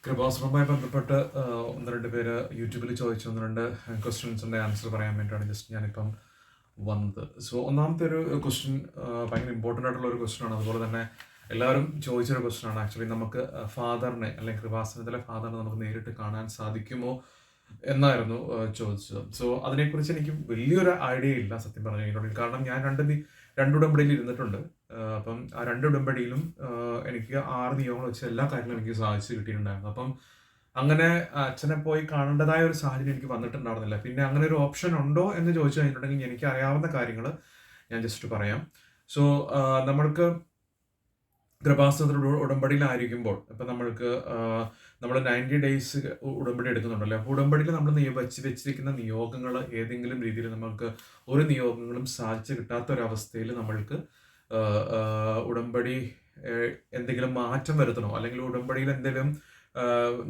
കൃപാശ്രമവുമായി ബന്ധപ്പെട്ട് ഒന്ന് രണ്ട് പേര് യൂട്യൂബിൽ ചോദിച്ച ഒന്ന് രണ്ട് ക്വസ്റ്റ്യൻസിൻ്റെ ആൻസർ പറയാൻ വേണ്ടിയിട്ടാണ് ജസ്റ്റ് ഞാനിപ്പം വന്നത്. സോ ഒന്നാമത്തെ ഒരു ക്വസ്റ്റ്യൻ ഭയങ്കര ഇമ്പോർട്ടൻ്റ് ആയിട്ടുള്ള ഒരു ക്വസ്റ്റ്യനാണ്. അതുപോലെ തന്നെ എല്ലാവരും ചോദിച്ചൊരു ക്വസ്റ്റ്യനാണ്. ആക്ച്വലി നമുക്ക് ഫാദറിനെ അല്ലെങ്കിൽ കൃപാസനത്തിലെ ഫാദറിനെ നമുക്ക് നേരിട്ട് കാണാൻ സാധിക്കുമോ എന്നായിരുന്നു ചോദിച്ചത്. സോ അതിനെക്കുറിച്ച് എനിക്ക് വലിയൊരു ഐഡിയ ഇല്ല സത്യം പറഞ്ഞു കഴിഞ്ഞിട്ടുണ്ടെങ്കിൽ. കാരണം ഞാൻ രണ്ട് ഉടമ്പടിയിൽ ഇരുന്നിട്ടുണ്ട്. അപ്പം ആ രണ്ട് ഉടമ്പടിയിലും എനിക്ക് 6 നിയമങ്ങൾ വെച്ച് എല്ലാ കാര്യങ്ങളും എനിക്ക് സാധിച്ചു കിട്ടിയിട്ടുണ്ടായിരുന്നു. അപ്പം അങ്ങനെ അച്ഛനെ പോയി കാണേണ്ടതായ ഒരു സാഹചര്യം എനിക്ക് വന്നിട്ടുണ്ടായിരുന്നില്ല. പിന്നെ അങ്ങനെ ഒരു ഓപ്ഷൻ ഉണ്ടോ എന്ന് ചോദിച്ചു കഴിഞ്ഞിട്ടുണ്ടെങ്കിൽ എനിക്ക് അറിയാവുന്ന കാര്യങ്ങൾ ഞാൻ ജസ്റ്റ് പറയാം. സോ നമ്മൾക്ക് കൃപാസനത്തിലൂടെ ഉടമ്പടിയിലായിരിക്കുമ്പോൾ ഇപ്പം നമ്മൾ 90 ഡേയ്സ് ഉടമ്പടി എടുക്കുന്നുണ്ടല്ലോ. അപ്പോൾ ഉടമ്പടിയിൽ നമ്മൾ വെച്ചിരിക്കുന്ന നിയോഗങ്ങൾ ഏതെങ്കിലും രീതിയിൽ നമ്മൾക്ക് ഒരു നിയോഗങ്ങളും സാധിച്ചു കിട്ടാത്ത ഒരവസ്ഥയിൽ നമ്മൾക്ക് ഉടമ്പടി എന്തെങ്കിലും മാറ്റം വരുത്തണോ, അല്ലെങ്കിൽ ഉടമ്പടിയിൽ എന്തെങ്കിലും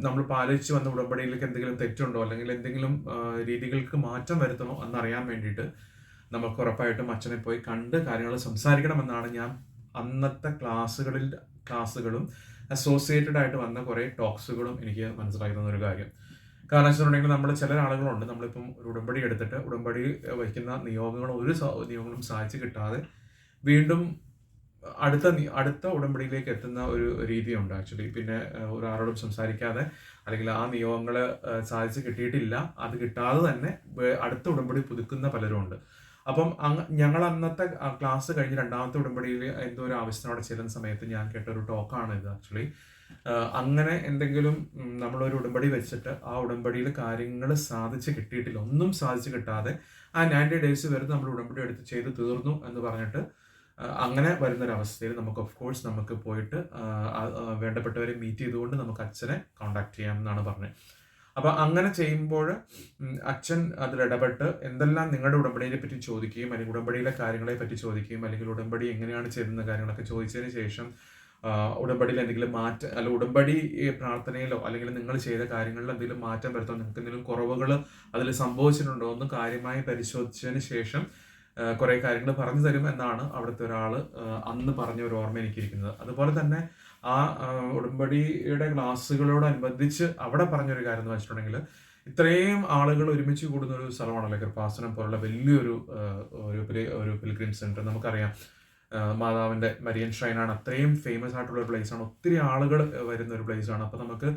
നമ്മൾ പാലിച്ചു വന്ന ഉടമ്പടിയിലേക്ക് എന്തെങ്കിലും തെറ്റുണ്ടോ, അല്ലെങ്കിൽ എന്തെങ്കിലും രീതികൾക്ക് മാറ്റം വരുത്തണോ എന്നറിയാൻ വേണ്ടിയിട്ട് നമുക്ക് ഉറപ്പായിട്ടും അച്ഛനെ പോയി കണ്ട് കാര്യങ്ങൾ സംസാരിക്കണമെന്നാണ് ഞാൻ അന്നത്തെ ക്ലാസ്സുകളും അസോസിയേറ്റഡ് ആയിട്ട് വന്ന കുറേ ടോക്സുകളും എനിക്ക് മനസ്സിലാക്കി തന്നൊരു കാര്യം. കാരണം വെച്ചിട്ടുണ്ടെങ്കിൽ നമ്മൾ ചില ആളുകളുണ്ട്, നമ്മളിപ്പം ഒരു ഉടമ്പടി എടുത്തിട്ട് ഉടമ്പടി വയ്ക്കുന്ന നിയോഗങ്ങളും സാധിച്ചു കിട്ടാതെ വീണ്ടും അടുത്ത ഉടമ്പടിയിലേക്ക് എത്തുന്ന ഒരു രീതിയുണ്ട് ആക്ച്വലി. പിന്നെ ഒരാളോടും സംസാരിക്കാതെ അല്ലെങ്കിൽ ആ നിയോഗങ്ങൾ സാധിച്ചു കിട്ടിയിട്ടില്ല, അത് കിട്ടാതെ തന്നെ അടുത്ത ഉടമ്പടി പുതുക്കുന്ന പലരും ഉണ്ട്. അപ്പം ഞങ്ങൾ അന്നത്തെ ക്ലാസ് കഴിഞ്ഞ് രണ്ടാമത്തെ ഉടമ്പടിയിൽ എന്തോ ഒരു ആവശ്യത്തിനോടെ ചേരുന്ന സമയത്ത് ഞാൻ കേട്ട ഒരു ടോക്കാണ് ഇത് ആക്ച്വലി. അങ്ങനെ എന്തെങ്കിലും നമ്മളൊരു ഉടമ്പടി വെച്ചിട്ട് ആ ഉടമ്പടിയിൽ കാര്യങ്ങൾ സാധിച്ച് കിട്ടിയിട്ടില്ല, ഒന്നും സാധിച്ചു കിട്ടാതെ ആ 90 ഡേയ്സ് വരെ നമ്മൾ ഉടമ്പടി എടുത്ത് ചെയ്ത് തീർന്നു എന്ന് പറഞ്ഞിട്ട് അങ്ങനെ വരുന്നൊരവസ്ഥയിൽ നമുക്ക് ഓഫ് കോഴ്സ് നമുക്ക് പോയിട്ട് വേണ്ടപ്പെട്ടവരെ മീറ്റ് ചെയ്തുകൊണ്ട് നമുക്ക് അച്ഛനെ കോണ്ടാക്ട് ചെയ്യാം എന്നാണ് പറഞ്ഞത്. അപ്പൊ അങ്ങനെ ചെയ്യുമ്പോൾ അച്ഛൻ അതിലിടപെട്ട് എന്തെല്ലാം നിങ്ങളുടെ ഉടമ്പടിയെ പറ്റി ചോദിക്കുകയും അല്ലെങ്കിൽ ഉടമ്പടിയിലെ കാര്യങ്ങളെ പറ്റി ചോദിക്കുകയും അല്ലെങ്കിൽ ഉടമ്പടി എങ്ങനെയാണ് ചെയ്യുന്ന കാര്യങ്ങളൊക്കെ ചോദിച്ചതിന് ശേഷം ഉടമ്പടിയിൽ എന്തെങ്കിലും ഉടമ്പടി പ്രാർത്ഥനയിലോ അല്ലെങ്കിൽ നിങ്ങൾ ചെയ്ത കാര്യങ്ങളിൽ എന്തെങ്കിലും മാറ്റം വരുത്താൻ നിങ്ങൾക്ക് എന്തെങ്കിലും കുറവുകൾ അതിൽ സംഭവിച്ചിട്ടുണ്ടോ എന്ന് കാര്യമായി പരിശോധിച്ചതിന് ശേഷം കുറേ കാര്യങ്ങൾ പറഞ്ഞു തരും എന്നാണ് അവിടുത്തെ ഒരാൾ അന്ന് പറഞ്ഞ ഒരു ഓർമ്മ എനിക്കിരിക്കുന്നത്. അതുപോലെ തന്നെ ആ ഉടമ്പടിയുടെ ക്ലാസ്സുകളോടനുബന്ധിച്ച് അവിടെ പറഞ്ഞൊരു കാര്യം എന്ന് വെച്ചിട്ടുണ്ടെങ്കിൽ, ഇത്രയും ആളുകൾ ഒരുമിച്ച് കൂടുന്ന ഒരു സ്ഥലമാണല്ലോ കൃപാസനം പോലുള്ള വലിയൊരു ഒരു പിൽഗ്രിം സെന്റർ. നമുക്കറിയാം മാതാവിന്റെ മരിയൻ ഷ്രൈനാണ്, അത്രയും ഫേമസ് ആയിട്ടുള്ള ഒരു പ്ലേസ് ആണ്, ഒത്തിരി ആളുകൾ വരുന്ന ഒരു പ്ലേസ് ആണ്. അപ്പൊ നമുക്ക്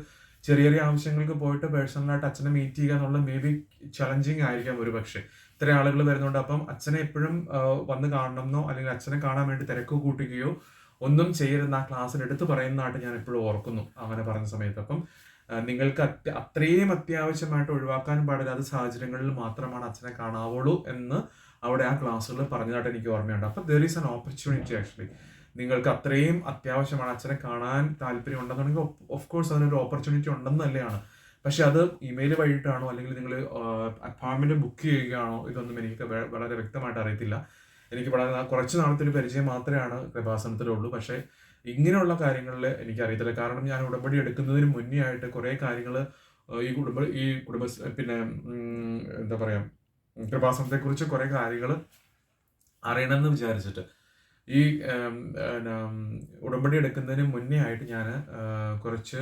ചെറിയ ചെറിയ ആവശ്യങ്ങൾക്ക് പോയിട്ട് പേഴ്സണലായിട്ട് അച്ഛനെ മീറ്റ് ചെയ്യുക എന്നുള്ളത് മേ ബി ചലഞ്ചിങ് ആയിരിക്കാം ഒരു പക്ഷേ. ഇത്ര ആളുകൾ വരുന്നുണ്ട്. അപ്പം അച്ഛനെ എപ്പോഴും വന്ന് കാണണമെന്നോ അല്ലെങ്കിൽ അച്ഛനെ കാണാൻ വേണ്ടി തിരക്ക് കൂട്ടുകയോ ഒന്നും ചെയ്യരുന്ന ആ ക്ലാസ്സിൽ എടുത്ത് പറയുന്നതായിട്ട് ഞാൻ എപ്പോഴും ഓർക്കുന്നു അങ്ങനെ പറഞ്ഞ സമയത്ത്. അപ്പം നിങ്ങൾക്ക് അത്രയും അത്യാവശ്യമായിട്ട് ഒഴിവാക്കാൻ പാടില്ലാത്ത സാഹചര്യങ്ങളിൽ മാത്രമാണ് അച്ഛനെ കാണാവുള്ളൂ എന്ന് അവിടെ ആ ക്ലാസ്സുകൾ പറഞ്ഞതായിട്ട് എനിക്ക് ഓർമ്മയുണ്ട്. അപ്പം there is an opportunity actually. നിങ്ങൾക്ക് അത്രയും അത്യാവശ്യമാണ്, അച്ഛനെ കാണാൻ താല്പര്യം ഉണ്ടെന്നുണ്ടെങ്കിൽ ഓഫ് കോഴ്സ് അതിനൊരു ഓപ്പർച്യൂണിറ്റി ഉണ്ടെന്ന് തന്നെയാണ്. പക്ഷെ അത് ഇമെയിൽ വഴിയിട്ടാണോ അല്ലെങ്കിൽ നിങ്ങൾ അപ്പോയിൻമെന്റ് ബുക്ക് ചെയ്യുകയാണോ, ഇതൊന്നും എനിക്ക് വളരെ വ്യക്തമായിട്ട് അറിയത്തില്ല. എനിക്ക് വളരെ കുറച്ച് നാളത്തെ ഒരു പരിചയം മാത്രമാണ് കൃപാസനത്തിലുള്ളൂ. പക്ഷേ ഇങ്ങനെയുള്ള കാര്യങ്ങളിൽ എനിക്കറിയത്തില്ല. കാരണം ഞാൻ ഉടമ്പടി എടുക്കുന്നതിന് മുന്നേ ആയിട്ട് കുറേ കാര്യങ്ങൾ ഈ കുടുംബ പിന്നെ എന്താ പറയാ കൃപാസനത്തെക്കുറിച്ച് കുറേ കാര്യങ്ങൾ അറിയണമെന്ന് വിചാരിച്ചിട്ട് ഈ ഉടമ്പടി എടുക്കുന്നതിന് മുന്നേ ആയിട്ട് ഞാൻ കുറച്ച്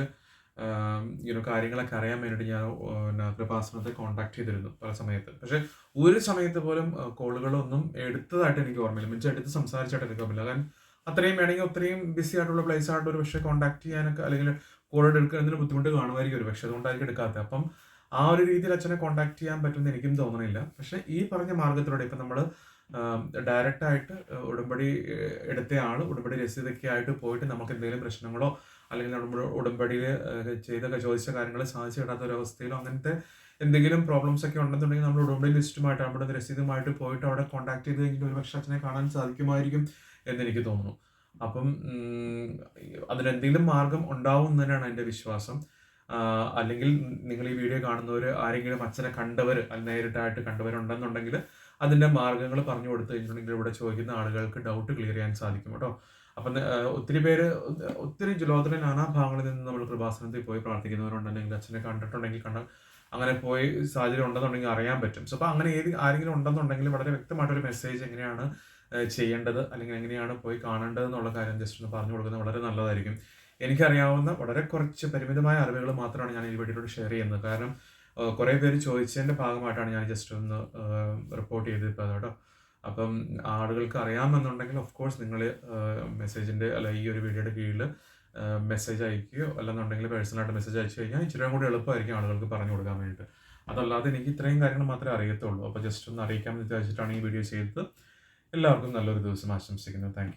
കാര്യങ്ങളൊക്കെ അറിയാൻ വേണ്ടിയിട്ട് ഞാൻ കൃപാസനത്തെ കോൺടാക്ട് ചെയ്തിരുന്നു പല സമയത്ത്. പക്ഷെ ഒരു സമയത്ത് പോലും കോളുകളൊന്നും എടുത്തതായിട്ട് എനിക്ക് ഓർമ്മയില്ല, മീൻസ് എടുത്ത് സംസാരിച്ചായിട്ട് എനിക്ക് ഓർമ്മയില്ല. കാരണം അത്രയും വേണമെങ്കിൽ ഒത്രയും ബിസി ആയിട്ടുള്ള പ്ലേസ് ആയിട്ട് ഒരു പക്ഷേ കോൺടാക്ട് ചെയ്യാനൊക്കെ അല്ലെങ്കിൽ കോൾ എടുക്കുന്നതിന് ബുദ്ധിമുട്ട് കാണുമായിരിക്കും ഒരു പക്ഷേ, അതുകൊണ്ടായിരിക്കും എടുക്കാത്തത്. അപ്പം ആ ഒരു രീതിയിൽ അച്ഛനെ കോൺടാക്ട് ചെയ്യാൻ പറ്റുമെന്ന് എനിക്കും തോന്നണില്ല. പക്ഷെ ഈ പറഞ്ഞ മാർഗത്തിലൂടെ ഇപ്പം നമ്മൾ ഡയറക്റ്റ് ആയിട്ട് ഉടമ്പടി എടുത്ത ആൾ ഉടമ്പടി രസീതൊക്കെ ആയിട്ട് പോയിട്ട് നമുക്ക് എന്തെങ്കിലും പ്രശ്നങ്ങളോ അല്ലെങ്കിൽ നമ്മൾ ഉടമ്പടിയിൽ ചോദിച്ച കാര്യങ്ങൾ സാധിച്ചു കിട്ടാത്ത ഒരു അവസ്ഥയിലോ അങ്ങനത്തെ എന്തെങ്കിലും പ്രോബ്ലംസ് ഒക്കെ ഉണ്ടെന്നുണ്ടെങ്കിൽ നമ്മൾ ഉടമ്പടി ലിസ്റ്റുമായിട്ട് നമ്മുടെ രസീതുമായിട്ട് പോയിട്ട് അവിടെ കോൺടാക്ട് ചെയ്ത് കഴിഞ്ഞിട്ട് ഒരു പക്ഷേ അച്ഛനെ കാണാൻ സാധിക്കുമായിരിക്കും എന്നെനിക്ക് തോന്നുന്നു. അപ്പം അതിനെന്തെങ്കിലും മാർഗം ഉണ്ടാവും എന്ന് തന്നെയാണ് എൻ്റെ വിശ്വാസം. അല്ലെങ്കിൽ നിങ്ങൾ ഈ വീഡിയോ കാണുന്നവർ ആരെങ്കിലും അച്ഛനെ കണ്ടവർ നേരിട്ടായിട്ട് കണ്ടവരുണ്ടെന്നുണ്ടെങ്കിൽ അതിൻ്റെ മാർഗങ്ങൾ പറഞ്ഞു കൊടുത്തു കഴിഞ്ഞിട്ടുണ്ടെങ്കിൽ ഇവിടെ ചോദിക്കുന്ന ആളുകൾക്ക് ഡൗട്ട് ക്ലിയർ ചെയ്യാൻ സാധിക്കും കേട്ടോ. അപ്പം ഒത്തിരി പേര് ഒത്തിരി ലോകത്തിലെ നാനാഭാഗങ്ങളിൽ നിന്ന് നമ്മൾ കൃപാസനത്തിൽ പോയി പ്രാർത്ഥിക്കുന്നവരുണ്ടെങ്കിൽ അച്ഛനെ കണ്ടിട്ടുണ്ടെങ്കിൽ അങ്ങനെ പോയി സാഹചര്യം ഉണ്ടെന്നുണ്ടെങ്കിൽ അറിയാൻ പറ്റും. സോ അപ്പോൾ അങ്ങനെ ആരെങ്കിലും ഉണ്ടെന്നുണ്ടെങ്കിൽ വളരെ വ്യക്തമായിട്ടൊരു മെസ്സേജ് എങ്ങനെയാണ് ചെയ്യേണ്ടത് അല്ലെങ്കിൽ എങ്ങനെയാണ് പോയി കാണേണ്ടത് എന്നുള്ള കാര്യം ജസ്റ്റ് ഒന്ന് പറഞ്ഞു കൊടുക്കുന്നത് വളരെ നല്ലതായിരിക്കും. എനിക്കറിയാവുന്ന വളരെ കുറച്ച് പരിമിതമായ അറിവുകൾ മാത്രമാണ് ഞാൻ ഈ വീഡിയോയിലൂടെ ഷെയർ ചെയ്യുന്നത്. കാരണം കുറേ പേര് ചോദിച്ചതിൻ്റെ ഭാഗമായിട്ടാണ് ഞാൻ ജസ്റ്റ് ഒന്ന് റിപ്പോർട്ട് ചെയ്തിപ്പോൾ കേട്ടോ. അപ്പം ആളുകൾക്ക് അറിയാമെന്നുണ്ടെങ്കിൽ ഓഫ് കോഴ്സ് നിങ്ങൾ മെസ്സേജിൻ്റെ അല്ല ഈ ഒരു വീഡിയോയുടെ കീഴിൽ മെസ്സേജ് അയക്കുകയോ അല്ലെന്നുണ്ടെങ്കിൽ പേഴ്സണലായിട്ട് മെസ്സേജ് അയച്ചു കഴിഞ്ഞാൽ ഇച്ചിരി കൂടി എളുപ്പമായിരിക്കും ആളുകൾക്ക് പറഞ്ഞു കൊടുക്കാൻ വേണ്ടിയിട്ട്. അതല്ലാതെ എനിക്ക് ഇത്രയും കാര്യങ്ങൾ മാത്രമേ അറിയത്തുള്ളൂ. അപ്പോൾ ജസ്റ്റ് ഒന്ന് അറിയിക്കാമെന്ന് വിചാരിച്ചിട്ടാണ് ഈ വീഡിയോ ചെയ്തത്. എല്ലാവർക്കും നല്ലൊരു ദിവസം ആശംസിക്കുന്നു. Thank you.